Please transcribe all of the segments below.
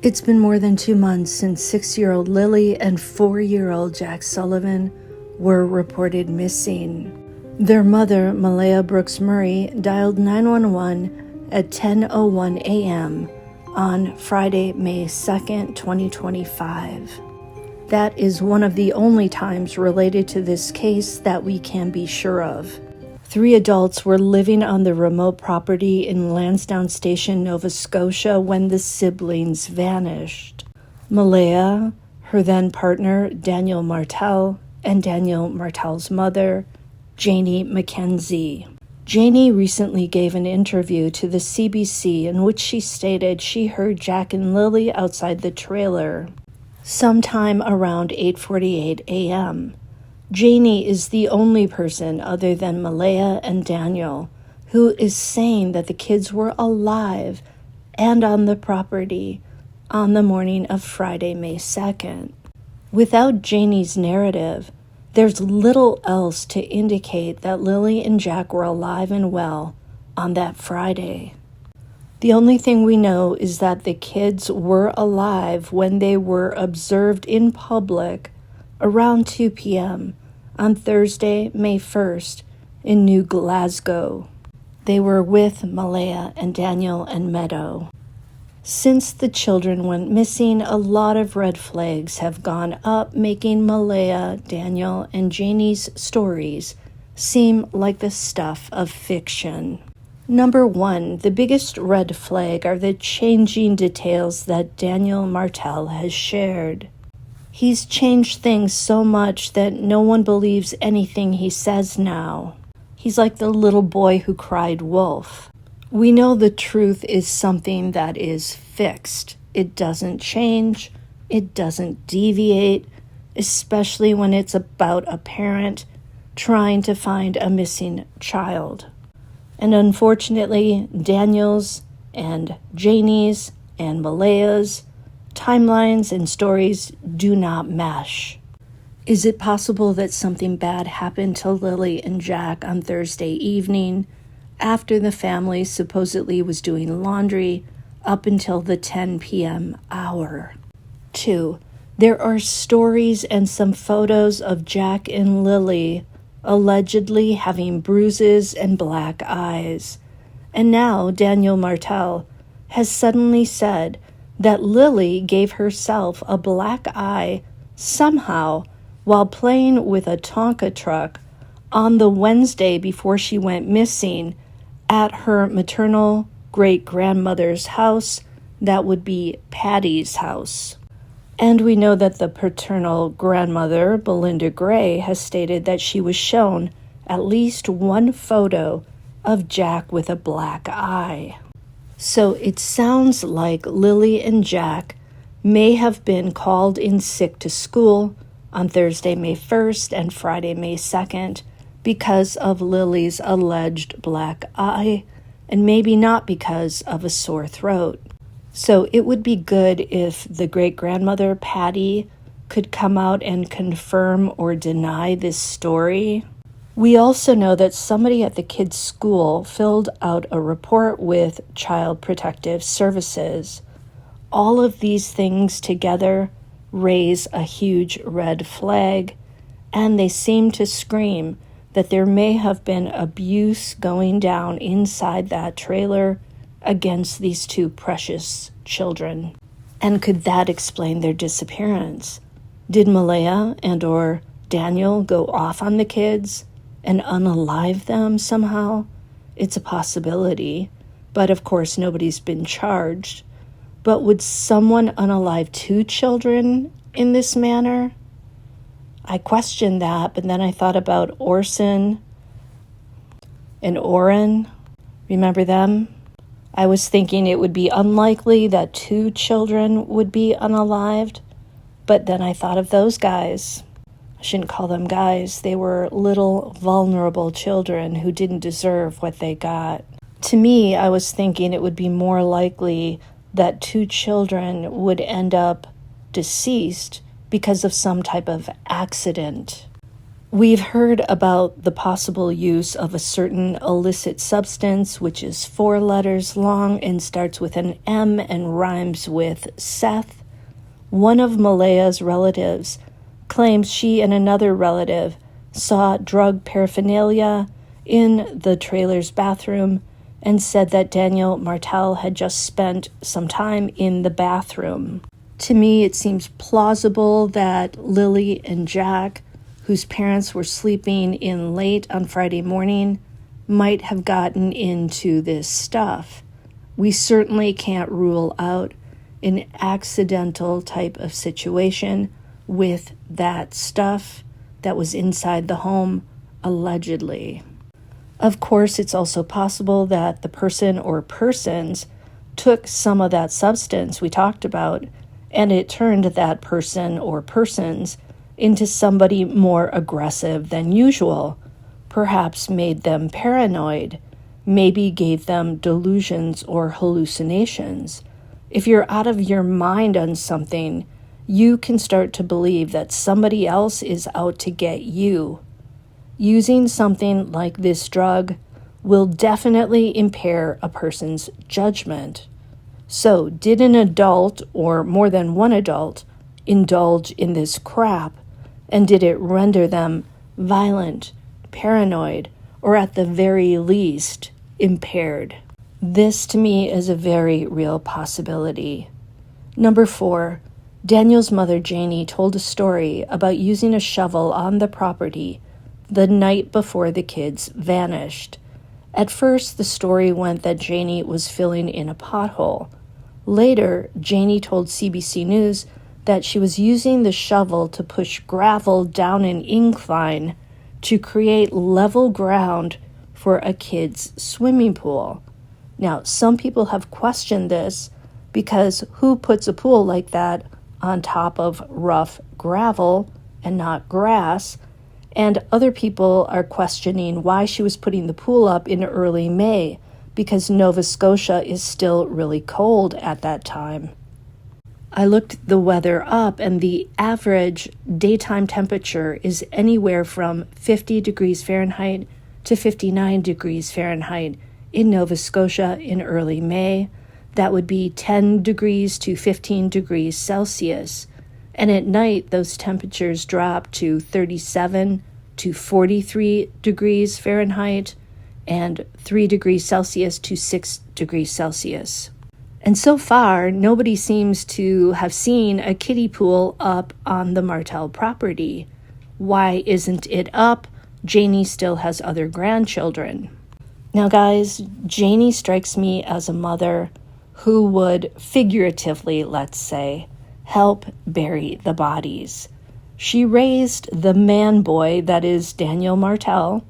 It's been more than 2 months since 6-year-old Lilly and 4-year-old Jack Sullivan were reported missing. Their mother, Malehya Brooks-Murray, dialed 911 at 10:01 a.m. on Friday, May 2nd, 2025. That is one of the only times related to this case that we can be sure of. 3 adults were living on the remote property in Lansdowne Station, Nova Scotia, when the siblings vanished. Malehya, her then partner, Daniel Martell, and Daniel Martell's mother, Janie Mackenzie. Janie recently gave an interview to the CBC in which she stated she heard Jack and Lilly outside the trailer sometime around 8:48 a.m. Janie is the only person other than Malehya and Daniel who is saying that the kids were alive and on the property on the morning of Friday, May 2nd. Without Janie's narrative, there's little else to indicate that Lilly and Jack were alive and well on that Friday. The only thing we know is that the kids were alive when they were observed in public around 2 p.m. on Thursday, May 1st, in New Glasgow. They were with Malehya and Daniel and Meadow. Since the children went missing, a lot of red flags have gone up, making Malehya, Daniel, and Janie's stories seem like the stuff of fiction. Number 1, the biggest red flag are the changing details that Daniel Martell has shared. He's changed things so much that no one believes anything he says now. He's like the little boy who cried wolf. We know the truth is something that is fixed. It doesn't change. It doesn't deviate, especially when it's about a parent trying to find a missing child. And unfortunately, Daniel's and Janie's and Malehya's timelines and stories do not mesh. Is it possible that something bad happened to Lilly and Jack on Thursday evening after the family supposedly was doing laundry up until the 10 p.m. hour? 2, there are stories and some photos of Jack and Lilly allegedly having bruises and black eyes. And now Daniel Martell has suddenly said that Lilly gave herself a black eye somehow while playing with a Tonka truck on the Wednesday before she went missing at her maternal great-grandmother's house. That would be Patty's house. And we know that the paternal grandmother, Belinda Gray, has stated that she was shown at least one photo of Jack with a black eye. So it sounds like Lilly and Jack may have been called in sick to school on Thursday, May 1st and Friday, May 2nd because of Lily's alleged black eye, and maybe not because of a sore throat. So it would be good if the great-grandmother, Patty, could come out and confirm or deny this story. We also know that somebody at the kids' school filled out a report with Child Protective Services. All of these things together raise a huge red flag, and they seem to scream that there may have been abuse going down inside that trailer against these 2 precious children. And could that explain their disappearance? Did Malehya and or Daniel go off on the kids and unalive them somehow? It's a possibility, but of course nobody's been charged. But would someone unalive 2 children in this manner? I questioned that, but then I thought about Orson and Orrin. Remember them? I was thinking it would be unlikely that 2 children would be unalived, but then I thought of those guys. I shouldn't call them guys. They were little vulnerable children who didn't deserve what they got. To me, I was thinking it would be more likely that 2 children would end up deceased because of some type of accident. We've heard about the possible use of a certain illicit substance, which is 4 letters long and starts with an M and rhymes with Seth. One of Malehya's relatives claims she and another relative saw drug paraphernalia in the trailer's bathroom and said that Daniel Martell had just spent some time in the bathroom. To me, it seems plausible that Lilly and Jack, whose parents were sleeping in late on Friday morning, might have gotten into this stuff. We certainly can't rule out an accidental type of situation with that stuff that was inside the home, allegedly. Of course, it's also possible that the person or persons took some of that substance we talked about, and it turned that person or persons into somebody more aggressive than usual, perhaps made them paranoid, maybe gave them delusions or hallucinations. If you're out of your mind on something, you can start to believe that somebody else is out to get you. Using something like this drug will definitely impair a person's judgment. So, did an adult, or more than one adult, indulge in this crap, and did it render them violent, paranoid, or at the very least, impaired? This, to me, is a very real possibility. Number 4, Daniel's mother, Janie, told a story about using a shovel on the property the night before the kids vanished. At first, the story went that Janie was filling in a pothole. Later, Janie told CBC News that she was using the shovel to push gravel down an incline to create level ground for a kid's swimming pool. Now, some people have questioned this because who puts a pool like that on top of rough gravel and not grass? And other people are questioning why she was putting the pool up in early May, because Nova Scotia is still really cold at that time. I looked the weather up, and the average daytime temperature is anywhere from 50 degrees Fahrenheit to 59 degrees Fahrenheit in Nova Scotia in early May. That would be 10 degrees to 15 degrees Celsius. And at night, those temperatures drop to 37 to 43 degrees Fahrenheit and 3 degrees Celsius to 6 degrees Celsius. And so far, nobody seems to have seen a kiddie pool up on the Martell property. Why isn't it up? Janie still has other grandchildren. Now, guys, Janie strikes me as a mother who would figuratively, let's say, help bury the bodies. She raised the man boy that is Daniel Martell.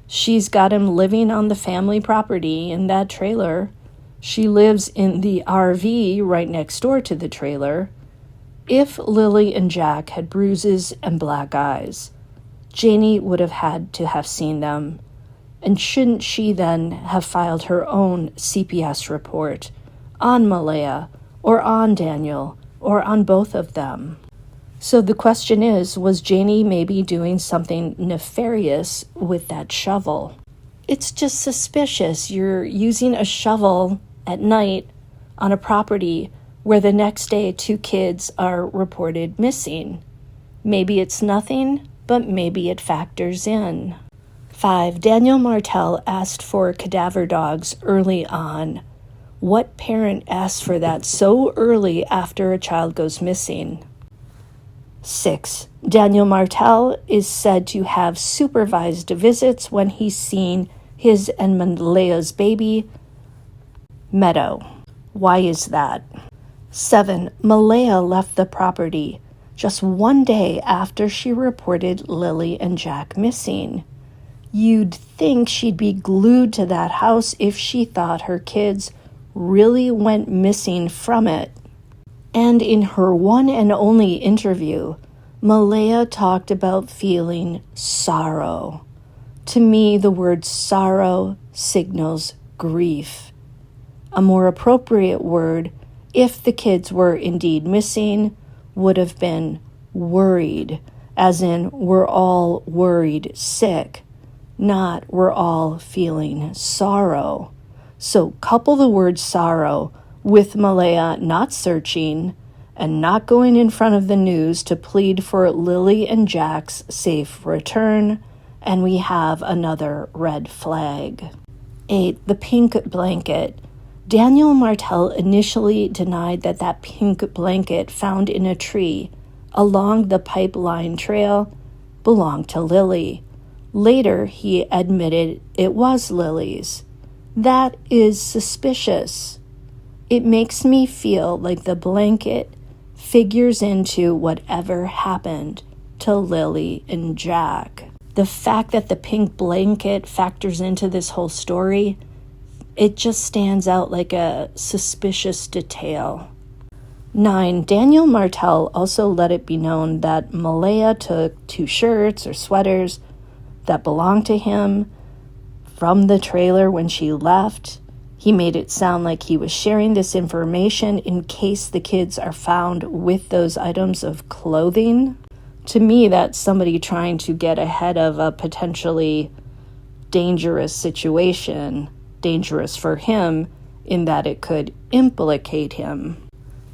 She's got him living on the family property in that trailer. She lives in the RV right next door to the trailer. If Lilly and Jack had bruises and black eyes, Janie would have had to have seen them. And shouldn't she then have filed her own CPS report on Malehya or on Daniel or on both of them? So the question is, was Janie maybe doing something nefarious with that shovel? It's just suspicious. You're using a shovel at night on a property where the next day 2 kids are reported missing. Maybe it's nothing, but maybe it factors in. 5. Daniel Martell asked for cadaver dogs early on. What parent asks for that so early after a child goes missing? 6. Daniel Martell is said to have supervised visits when he's seen his and Malehya's baby, Meadow. Why is that? 7. Malehya left the property just 1 day after she reported Lilly and Jack missing. You'd think she'd be glued to that house if she thought her kids really went missing from it. And in her one and only interview, Malehya talked about feeling sorrow. To me, the word sorrow signals grief. A more appropriate word, if the kids were indeed missing, would have been worried, as in we're all worried sick, not we're all feeling sorrow. So couple the word sorrow with Malehya not searching and not going in front of the news to plead for Lilly and Jack's safe return, and we have another red flag. 8. The pink blanket. Daniel Martell initially denied that pink blanket found in a tree along the pipeline trail belonged to Lilly. Later, he admitted it was Lilly's. That is suspicious. It makes me feel like the blanket figures into whatever happened to Lilly and Jack. The fact that the pink blanket factors into this whole story, it just stands out like a suspicious detail. 9. Daniel Martell also let it be known that Malehya took 2 shirts or sweaters that belonged to him from the trailer when she left. He made it sound like he was sharing this information in case the kids are found with those items of clothing. To me, that's somebody trying to get ahead of a potentially dangerous situation, dangerous for him in that it could implicate him.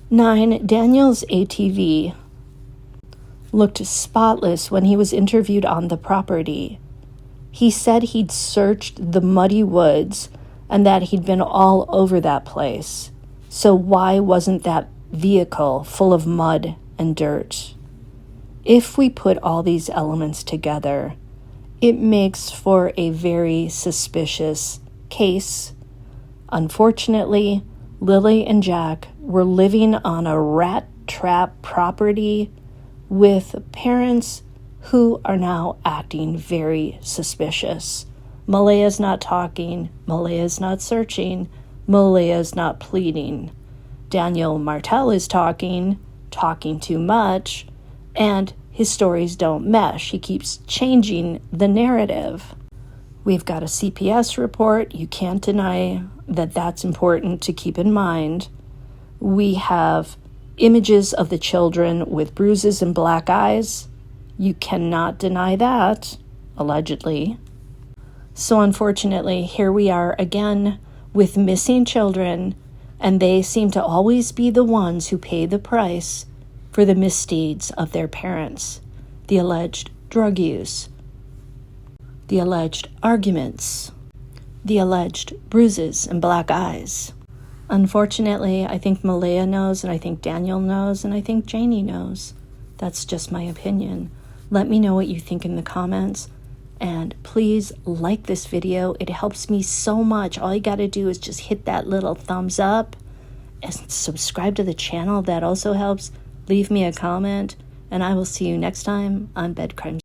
9. Daniel's ATV looked spotless when he was interviewed on the property. He said he'd searched the muddy woods and that he'd been all over that place. So why wasn't that vehicle full of mud and dirt? If we put all these elements together, it makes for a very suspicious case. Unfortunately, Lilly and Jack were living on a rat trap property with parents who are now acting very suspicious. Malehya's not talking, Malehya's not searching, Malehya's not pleading. Daniel Martell is talking too much, and his stories don't mesh. He keeps changing the narrative. We've got a CPS report. You can't deny that that's important to keep in mind. We have images of the children with bruises and black eyes. You cannot deny that, allegedly. So unfortunately, here we are again with missing children, and they seem to always be the ones who pay the price for the misdeeds of their parents, the alleged drug use, the alleged arguments, the alleged bruises and black eyes. Unfortunately, I think Malehya knows, and I think Daniel knows, and I think Janie knows. That's just my opinion. Let me know what you think in the comments, and please like this video. It helps me so much. All you got to do is just hit that little thumbs up and subscribe to the channel. That also helps. Leave me a comment, and I will see you next time on Bed Crimes.